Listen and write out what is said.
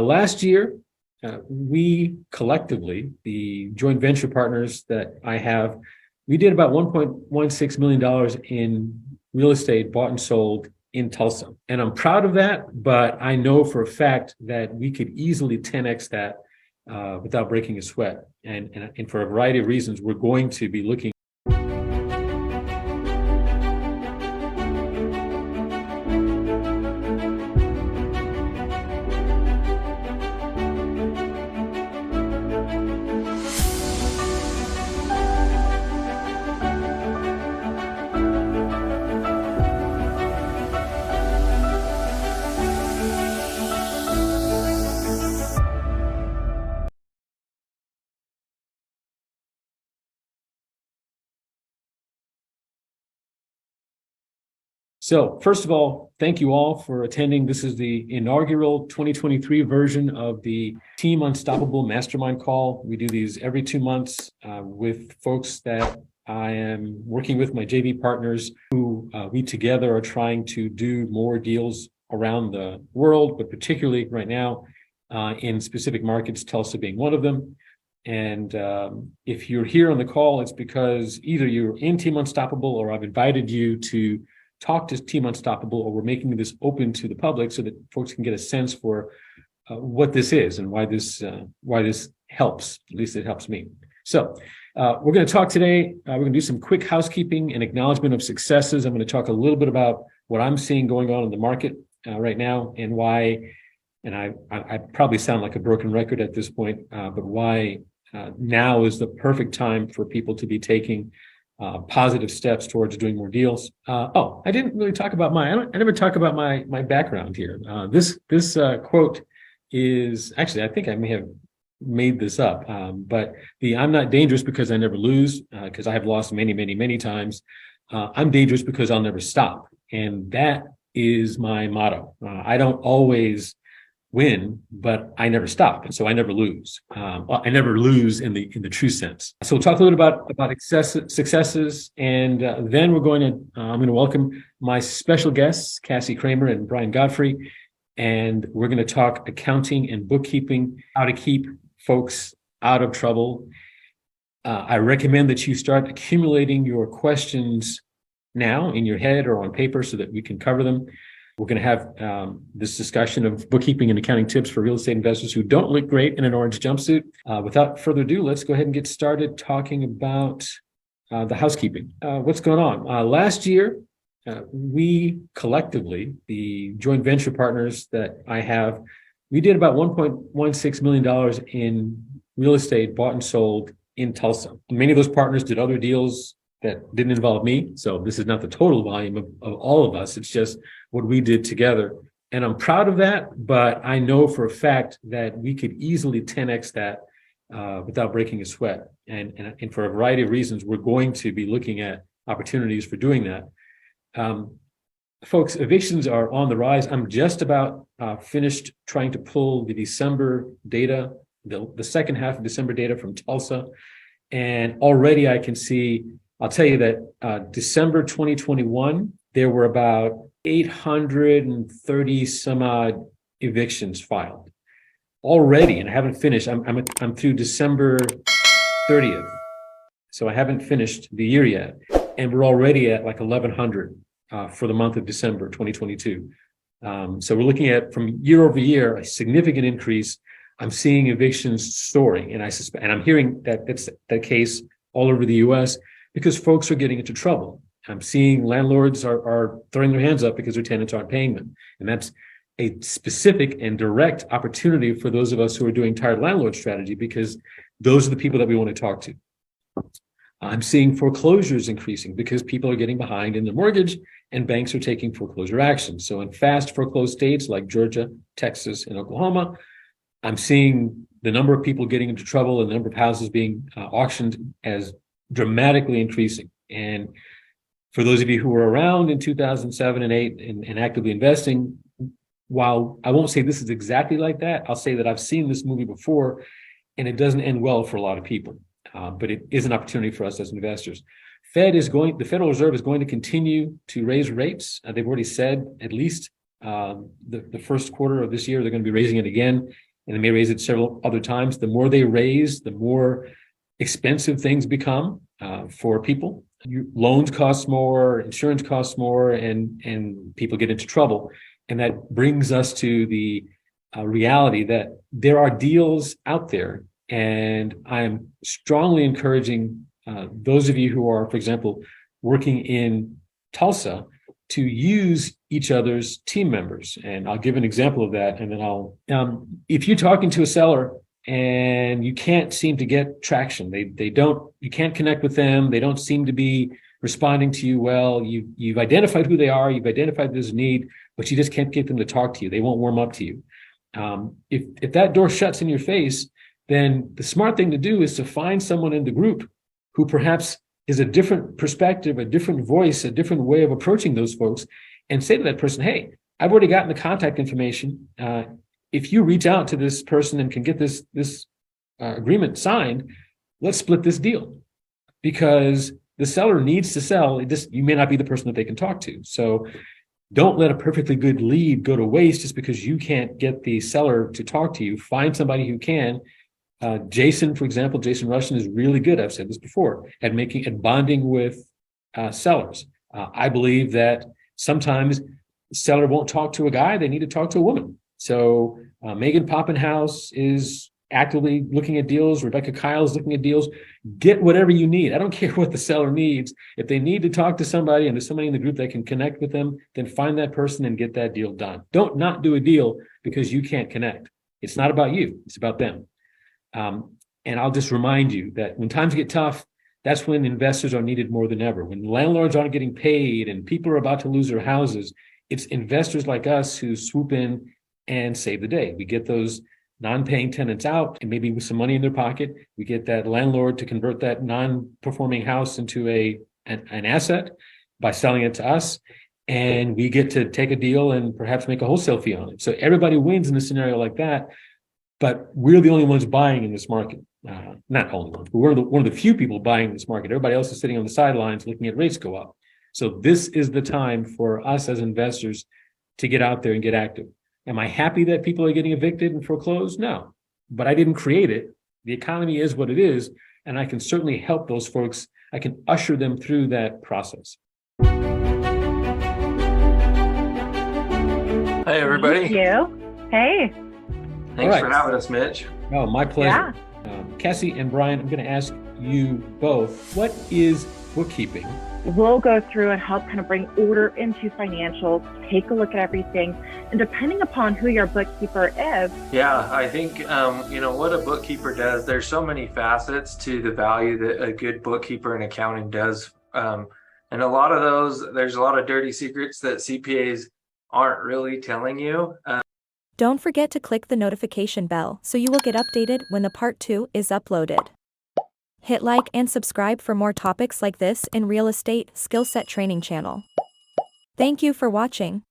Last year, we collectively, the joint venture partners that I have, we did about $1.16 million in real estate bought and sold in Tulsa. And I'm proud of that, but I know for a fact that we could easily 10x that without breaking a sweat. And for a variety of reasons, we're going to be looking. So first of all, thank you all for attending. This is the inaugural 2023 version of the Team Unstoppable Mastermind Call. We do these every 2 months with folks that I am working with, my JV partners, who we together are trying to do more deals around the world, but particularly right now in specific markets, Tulsa being one of them. And if you're here on the call, it's because either you're in Team Unstoppable or I've invited you to talk to Team Unstoppable, or we're making this open to the public so that folks can get a sense for what this is and why this helps. At least it helps me. So we're going to talk today. We're going to do some quick housekeeping and acknowledgement of successes. I'm going to talk a little bit about what I'm seeing going on in the market right now and why. And I probably sound like a broken record at this point, but why now is the perfect time for people to be taking positive steps towards doing more deals. I didn't really talk about I never talk about my background here. This quote is actually, I think I may have made this up, but I'm not dangerous because I never lose, because I have lost many times. I'm dangerous because I'll never stop. And that is my motto. I don't always win, but I never stop, and so I never lose. I never lose in the true sense. So we'll talk a little about successes, and then I'm going to welcome my special guests, Cassie, Kramer, and Godfrey, and we're going to talk accounting and bookkeeping, how to keep folks out of trouble. I recommend that you start accumulating your questions now in your head or on paper so that we can cover them. We're going to have this discussion of bookkeeping and accounting tips for real estate investors who don't look great in an orange jumpsuit. Without further ado, let's go ahead and get started talking about the housekeeping. What's going on? Last year, we collectively, the joint venture partners that I have, we did about $1.16 million in real estate bought and sold in Tulsa. Many of those partners did other deals that didn't involve me. So this is not the total volume of all of us. It's just what we did together. And I'm proud of that, but I know for a fact that we could easily 10x that without breaking a sweat. And for a variety of reasons, we're going to be looking at opportunities for doing that. Folks, evictions are on the rise. I'm just about finished trying to pull the December data, the second half of December data from Tulsa. And already I can see, I'll tell you that December 2021, there were about 830 some odd evictions filed already, and I haven't finished. I'm through December 30th, so I haven't finished the year yet, and we're already at like 1,100 for the month of December 2022. So we're looking at, from year over year, a significant increase. I'm seeing evictions soaring, and I'm hearing that it's the case all over the U.S. because folks are getting into trouble. I'm seeing landlords are throwing their hands up because their tenants aren't paying them. And that's a specific and direct opportunity for those of us who are doing tired landlord strategy, because those are the people that we want to talk to. I'm seeing foreclosures increasing because people are getting behind in their mortgage and banks are taking foreclosure action. So in fast foreclosed states like Georgia, Texas, and Oklahoma, I'm seeing the number of people getting into trouble and the number of houses being auctioned as dramatically increasing. And for those of you who were around in 2007 and 8 and actively investing, while I won't say this is exactly like that, I'll say that I've seen this movie before, and it doesn't end well for a lot of people. But it is an opportunity for us as investors. The Federal Reserve is going to continue to raise rates. They've already said at least the first quarter of this year, they're going to be raising it again. and they may raise it several other times. The more they raise, the more expensive things become for people. Loans cost more, insurance costs more, and people get into trouble. And that brings us to the reality that there are deals out there. And I am strongly encouraging those of you who are, for example, working in Tulsa to use each other's team members. And I'll give an example of that. And then if you're talking to a seller and you can't seem to get traction, you can't connect with them, they don't seem to be responding to you well, you've identified who they are, you've identified there's a need, but you just can't get them to talk to you, they won't warm up to you. If that door shuts in your face, then the smart thing to do is to find someone in the group who perhaps is a different perspective, a different voice, a different way of approaching those folks, and say to that person, hey, I've already gotten the contact information. If you reach out to this person and can get this agreement signed, let's split this deal. Because the seller needs to sell. You may not be the person that they can talk to. So don't let a perfectly good lead go to waste just because you can't get the seller to talk to you. Find somebody who can. Jason, for example, Jason Russian is really good, I've said this before, at bonding with sellers. I believe that sometimes the seller won't talk to a guy, they need to talk to a woman. So Megan Poppenhouse is actively looking at deals. Rebecca Kyle is looking at deals. Get whatever you need. I don't care what the seller needs. If they need to talk to somebody and there's somebody in the group that can connect with them, then find that person and get that deal done. Don't not do a deal because you can't connect. It's not about you. It's about them. And I'll just remind you that when times get tough, that's when investors are needed more than ever. When landlords aren't getting paid and people are about to lose their houses, it's investors like us who swoop in and save the day. We get those non-paying tenants out, and maybe with some money in their pocket, we get that landlord to convert that non-performing house into an asset by selling it to us. And we get to take a deal and perhaps make a wholesale fee on it. So everybody wins in a scenario like that. But we're the only ones buying in this market. Not only ones, but we're one of the few people buying in this market. Everybody else is sitting on the sidelines looking at rates go up. So this is the time for us as investors to get out there and get active. Am I happy that people are getting evicted and foreclosed? No, but I didn't create it. The economy is what it is, and I can certainly help those folks. I can usher them through that process. Hey, everybody. Thank you. Hey. Thanks for having us, Mitch. Oh, my pleasure. Yeah. Cassie and Brian, I'm going to ask you both, what is bookkeeping? We'll go through and help kind of bring order into financials, take a look at everything, and depending upon who your bookkeeper is. Yeah, I think, what a bookkeeper does, there's so many facets to the value that a good bookkeeper in accounting does. And a lot of those, there's a lot of dirty secrets that CPAs aren't really telling you. Don't forget to click the notification bell so you will get updated when the part 2 is uploaded. Hit like and subscribe for more topics like this in Real Estate Skillset Training channel. Thank you for watching.